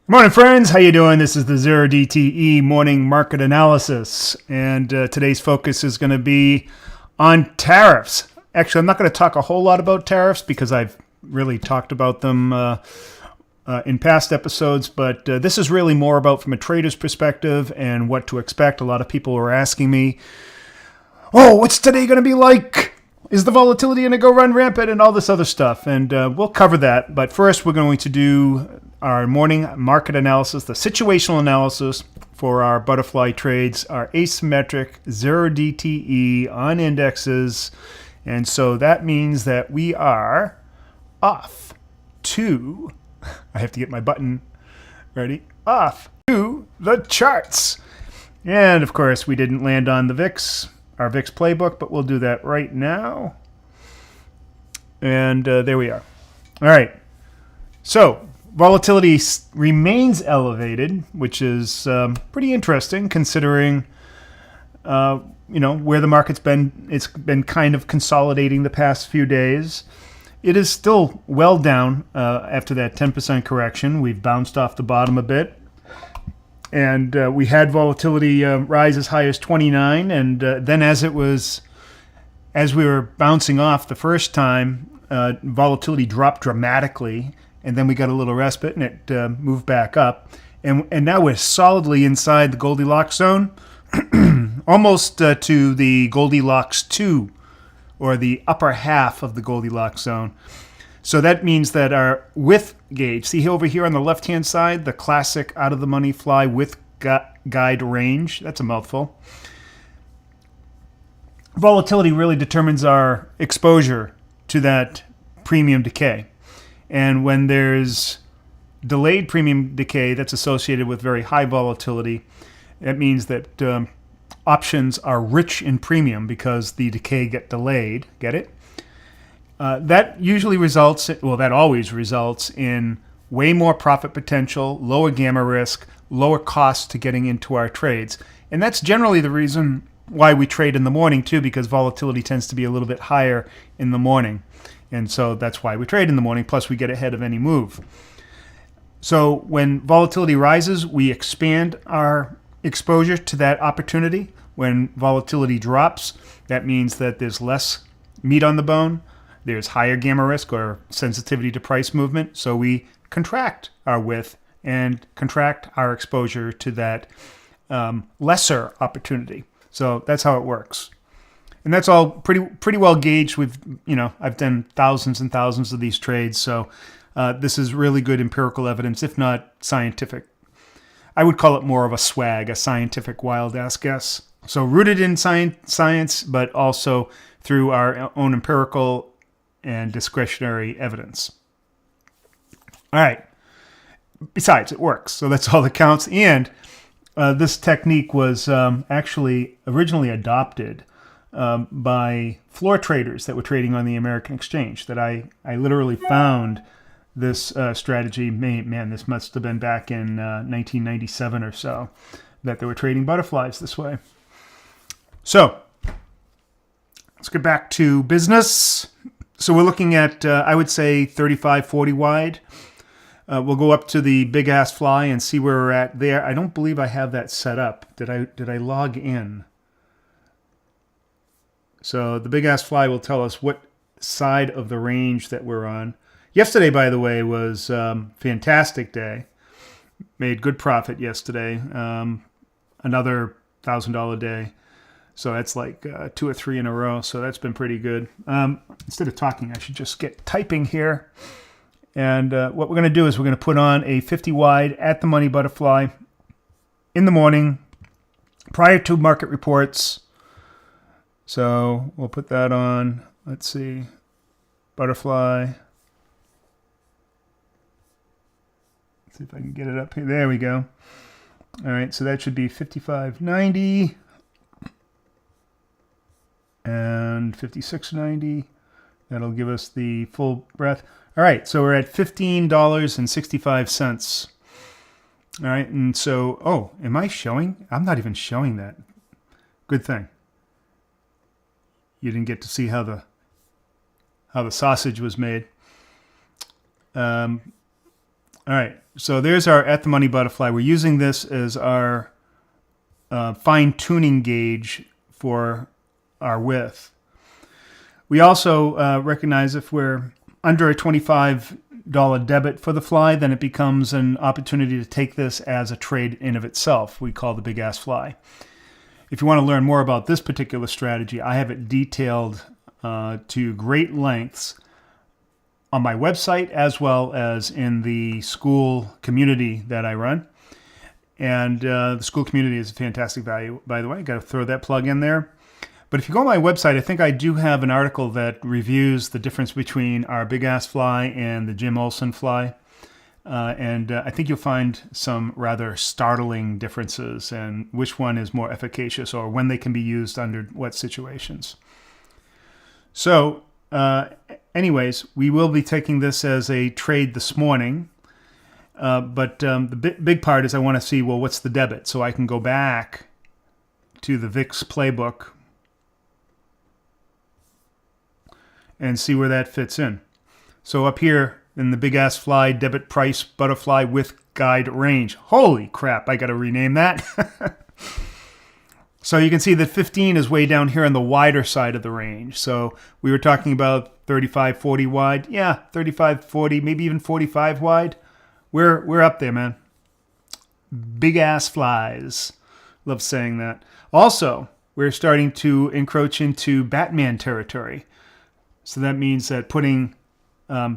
Morning, friends. How you doing? This is the 0DTE morning market analysis, and today's focus is going to be on tariffs. Actually, I'm not going to talk a whole lot about tariffs because I've really talked about them in past episodes, but this is really more about from a trader's perspective and what to expect. A lot of people were asking me, "Oh, what's today going to be like? Is the volatility going to go run rampant?" and all this other stuff, and we'll cover that. But first, we're going to do our morning market analysis, the situational analysis for our butterfly trades, our asymmetric 0DTE on indexes. And so that means that we are off to, I have to get my button ready, off to the charts. And of course, we didn't land on the VIX, our VIX playbook, but we'll do that right now. And there we are. All right. So volatility remains elevated, which is pretty interesting considering, where the market's been. It's been kind of consolidating the past few days. It is still well down after that 10% correction. We've bounced off the bottom a bit. And we had volatility rise as high as 29. And then as we were bouncing off the first time, volatility dropped dramatically. And then we got a little respite, and it moved back up. And now we're solidly inside the Goldilocks zone, almost to the Goldilocks 2, or the upper half of the Goldilocks zone. So that means that our width gauge, see over here on the left-hand side, the classic out-of-the-money fly width guide range, that's a mouthful. Volatility really determines our exposure to that premium decay. And when there's delayed premium decay that's associated with very high volatility, that means that options are rich in premium because the decay get delayed. Get it? That always results in way more profit potential, lower gamma risk, lower costs to getting into our trades. And that's generally the reason why we trade in the morning too, because volatility tends to be a little bit higher in the morning. And so that's why we trade in the morning, plus we get ahead of any move. So when volatility rises, we expand our exposure to that opportunity. When volatility drops, that means that there's less meat on the bone. There's higher gamma risk or sensitivity to price movement. So we contract our width and contract our exposure to that lesser opportunity. So that's how it works. And that's all pretty well gauged. I've done thousands and thousands of these trades, so this is really good empirical evidence, if not scientific. I would call it more of a swag, a scientific wild ass guess. So rooted in science, but also through our own empirical and discretionary evidence. All right. Besides, it works, so that's all that counts. And this technique was actually originally adopted by floor traders that were trading on the American exchange. That I literally found this strategy. Man, this must have been back in 1997 or so, that they were trading butterflies this way. So let's get back to business. So we're looking at, I would say, 35, 40 wide. We'll go up to the big ass fly and see where we're at there. I don't believe I have that set up. Did I log in? So the big ass fly will tell us what side of the range that we're on. Yesterday, by the way, was fantastic day. Made good profit yesterday. Another $1,000 day. So that's like 2 or 3 in a row. So that's been pretty good. Instead of talking, I should just get typing here. And what we're going to do is we're going to put on a 50 wide at the money butterfly in the morning prior to market reports. So we'll put that on. Let's see. Butterfly. Let's see if I can get it up here. There we go. All right, so that should be 55.90 and 56.90. That'll give us the full breadth. All right, so we're at $15.65. All right, and so, am I showing? I'm not even showing that. Good thing. You didn't get to see how the sausage was made. All right, so there's our at the money butterfly. We're using this as our fine tuning gauge for our width. We also recognize if we're under a $25 debit for the fly, then it becomes an opportunity to take this as a trade in of itself. We call the big ass fly. If you want to learn more about this particular strategy, I have it detailed to great lengths on my website as well as in the school community that I run. And the school community is a fantastic value, by the way. Got to throw that plug in there. But if you go on my website, I think I do have an article that reviews the difference between our big ass fly and the Jim Olson fly. And I think you'll find some rather startling differences and which one is more efficacious or when they can be used under what situations. So anyways, we will be taking this as a trade this morning. But the big part is I want to see, well, what's the debit? So I can go back to the VIX playbook and see where that fits in. So up here in the big ass fly, debit price butterfly with guide range. Holy crap, I got to rename that. So you can see that 15 is way down here on the wider side of the range. So we were talking about 35, 40 wide. Yeah, 35, 40, maybe even 45 wide. We're up there, man. Big ass flies. Love saying that. Also, we're starting to encroach into Batman territory. So that means that putting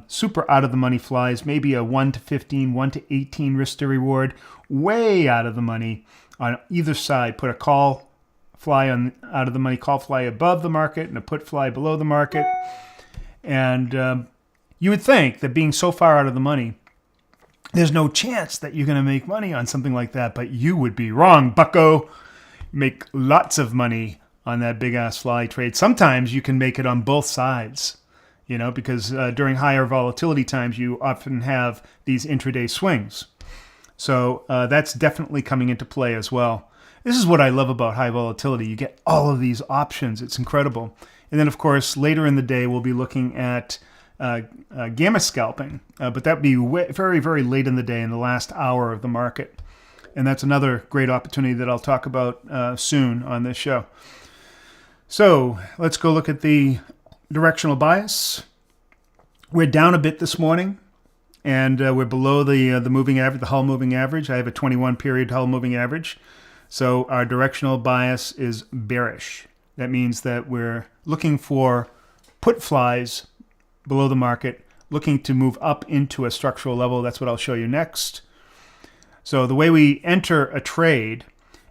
super out of the money flies, maybe a 1 to 15, 1 to 18 risk to reward, way out of the money on either side. Put a call fly on out of the money, call fly above the market, and a put fly below the market. And you would think that being so far out of the money, there's no chance that you're going to make money on something like that, but you would be wrong, bucko. Make lots of money on that big ass fly trade. Sometimes you can make it on both sides, you know, because during higher volatility times, you often have these intraday swings. So that's definitely coming into play as well. This is what I love about high volatility. You get all of these options. It's incredible. And then, of course, later in the day, we'll be looking at gamma scalping, but that would be very, very late in the day, in the last hour of the market. And that's another great opportunity that I'll talk about soon on this show. So let's go look at the directional bias. We're down a bit this morning, and we're below the moving average, the Hull moving average. I have a 21-period Hull moving average. So our directional bias is bearish. That means that we're looking for put flies below the market, looking to move up into a structural level. That's what I'll show you next. So the way we enter a trade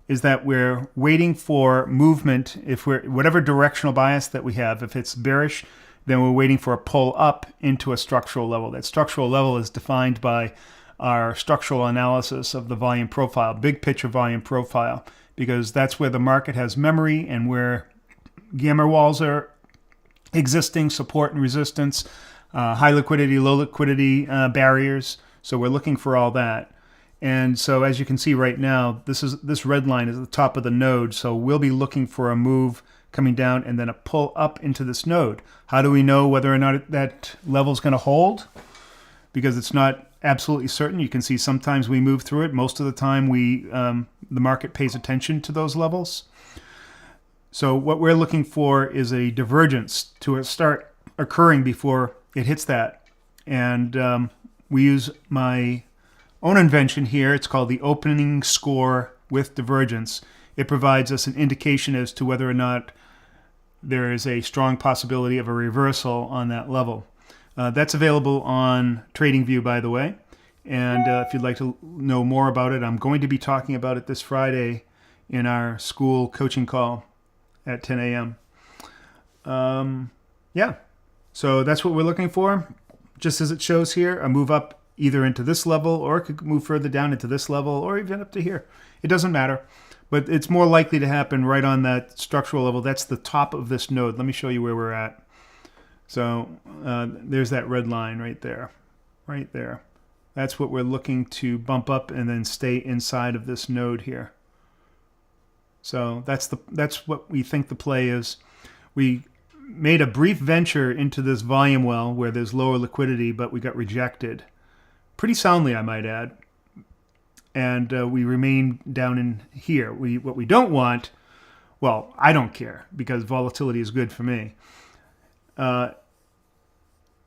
is that we're waiting for movement. If we're whatever directional bias that we have, if it's bearish, then we're waiting for a pull up into a structural level. That structural level is defined by our structural analysis of the volume profile, big picture volume profile, because that's where the market has memory and where gamma walls are existing, support and resistance, high liquidity, low liquidity barriers. So we're looking for all that. And so as you can see right now, this red line is at the top of the node. So we'll be looking for a move coming down and then a pull up into this node. How do we know whether or not that level is going to hold? Because it's not absolutely certain. You can see sometimes we move through it. Most of the time the market pays attention to those levels. So what we're looking for is a divergence to start occurring before it hits that. And we use my own invention here. It's called the opening score with divergence. It provides us an indication as to whether or not there is a strong possibility of a reversal on that level. That's available on TradingView, by the way. And if you'd like to know more about it, I'm going to be talking about it this Friday in our school coaching call at 10 a.m. Yeah, so that's what we're looking for. Just as it shows here, a move up either into this level, or it could move further down into this level, or even up to here. It doesn't matter, but it's more likely to happen right on that structural level. That's the top of this node. Let me show you where we're at. So there's that red line right there, right there. That's what we're looking to bump up and then stay inside of this node here. So that's what we think the play is. We made a brief venture into this volume well where there's lower liquidity, but we got rejected pretty soundly, I might add. And we remain down in here. What we don't want, well, I don't care because volatility is good for me. The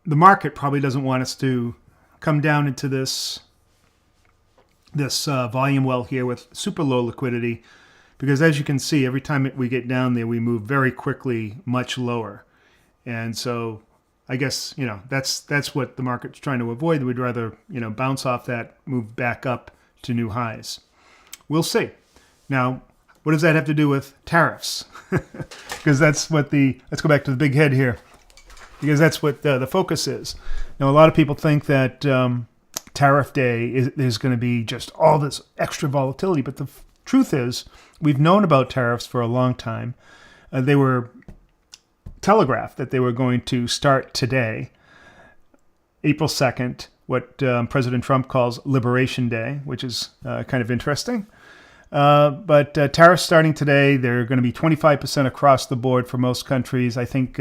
market probably doesn't want us to come down into this volume well here with super low liquidity, because as you can see, every time we get down there, we move very quickly much lower. And so I guess, that's what the market's trying to avoid. We'd rather, bounce off that, move back up to new highs. We'll see. Now, what does that have to do with tariffs? Because let's go back to the big head here, because that's what the focus is. Now, a lot of people think that tariff day is going to be just all this extra volatility, but the truth is we've known about tariffs for a long time. They were telegraphed that they were going to start today, April 2nd, what President Trump calls Liberation Day, which is kind of interesting. But tariffs starting today, they're going to be 25% across the board for most countries. I think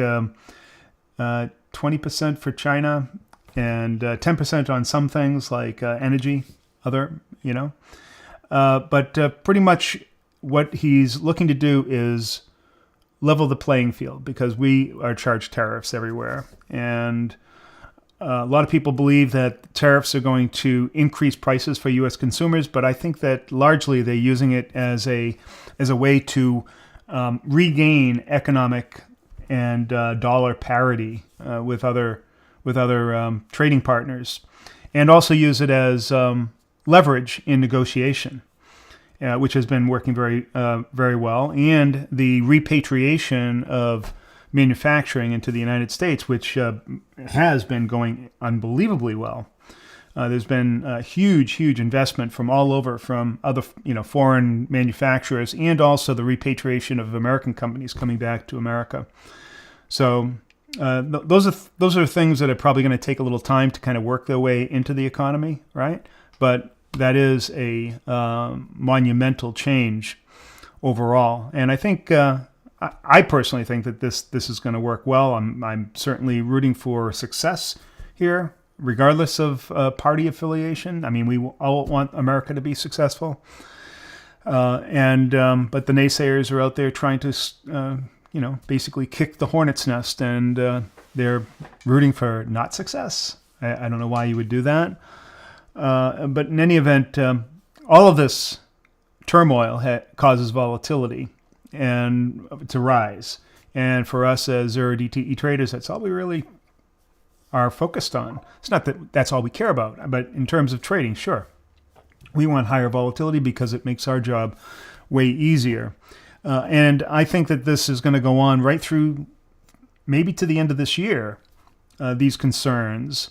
20% for China and 10% on some things like energy, but pretty much what he's looking to do is level the playing field, because we are charged tariffs everywhere. And a lot of people believe that tariffs are going to increase prices for U.S. consumers, but I think that largely they're using it as a way to regain economic and dollar parity with other trading partners, and also use it as leverage in negotiation, which has been working very well, and the repatriation of manufacturing into the United States, which has been going unbelievably well. There's been a huge investment from all over, from other foreign manufacturers, and also the repatriation of American companies coming back to America. So those are things that are probably going to take a little time to kind of work their way into the economy, right? But that is a monumental change overall, and I think I personally think that this is going to work well. I'm certainly rooting for success here, regardless of party affiliation. I mean, we all want America to be successful, but the naysayers are out there trying to basically kick the hornet's nest, and they're rooting for not success. I don't know why you would do that. But in any event, all of this turmoil causes volatility and to rise. And for us as zero DTE traders, that's all we really are focused on. It's not that that's all we care about, but in terms of trading, sure, we want higher volatility because it makes our job way easier. And I think that this is going to go on right through maybe to the end of this year, these concerns.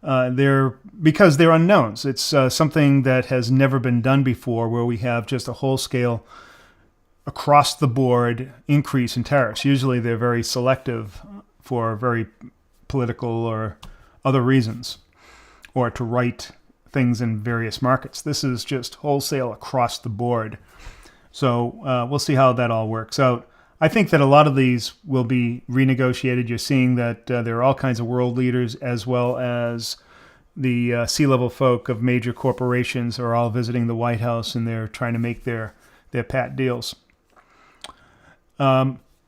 Because they're unknowns. It's something that has never been done before, where we have just a whole-scale, across-the-board increase in tariffs. Usually they're very selective for very political or other reasons, or to right things in various markets. This is just wholesale across the board. So we'll see how that all works out. I think that a lot of these will be renegotiated. You're seeing that there are all kinds of world leaders, as well as the C-level folk of major corporations are all visiting the White House, and they're trying to make their pat deals.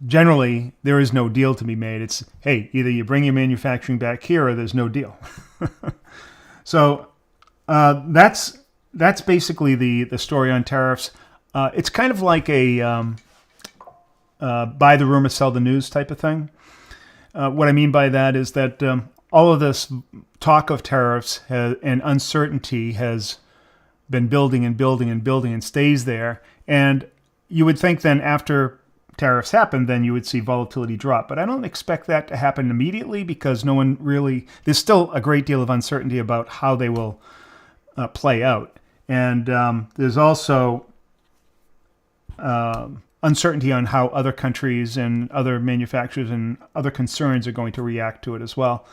Generally, there is no deal to be made. It's, hey, either you bring your manufacturing back here or there's no deal. So that's basically the story on tariffs. It's kind of like a buy the rumor, sell the news type of thing. What I mean by that is that all of this talk of tariffs and uncertainty has been building and stays there. And you would think then after tariffs happen, then you would see volatility drop. But I don't expect that to happen immediately, because there's still a great deal of uncertainty about how they will play out. And there's also uncertainty on how other countries and other manufacturers and other concerns are going to react to it as well.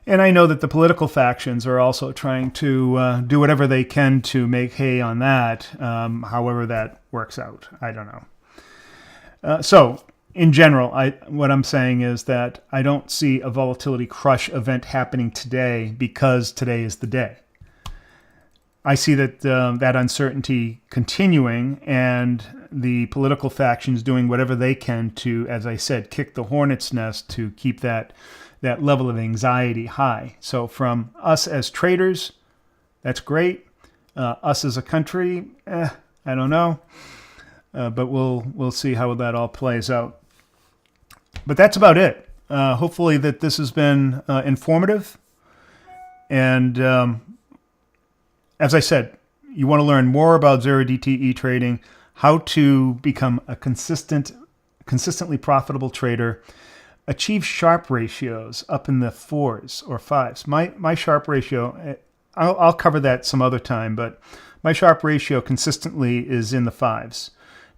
And I know that the political factions are also trying to do whatever they can to make hay on that, however that works out. I don't know. So, in general, what I'm saying is that I don't see a volatility crush event happening today, because today is the day. I see that that uncertainty continuing, and the political factions doing whatever they can to, as I said, kick the hornet's nest to keep that level of anxiety high. So from us as traders, that's great. Us as a country, I don't know, but we'll see how that all plays out. But that's about it. Hopefully that this has been informative. And as I said, you want to learn more about zero DTE trading, how to become a consistently profitable trader, achieve Sharpe ratios up in the 4s or 5s. My Sharpe ratio, I'll cover that some other time, but my Sharpe ratio consistently is in the 5s.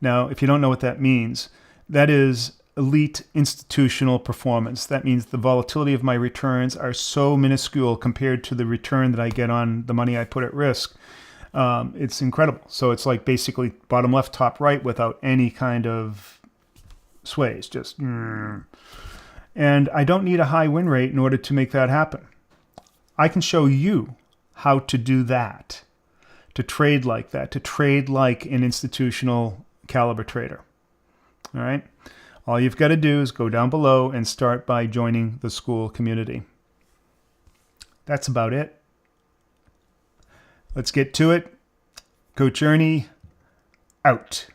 Now, if you don't know what that means, that is elite institutional performance. That means the volatility of my returns are so minuscule compared to the return that I get on the money I put at risk. It's incredible. So it's like basically bottom left, top right without any kind of sways. Just and I don't need a high win rate in order to make that happen. I can show you how to do that, to trade like that, to trade like an institutional caliber trader. All right. All you've got to do is go down below and start by joining the Skol community. That's about it. Let's get to it. Coach Ernie, out.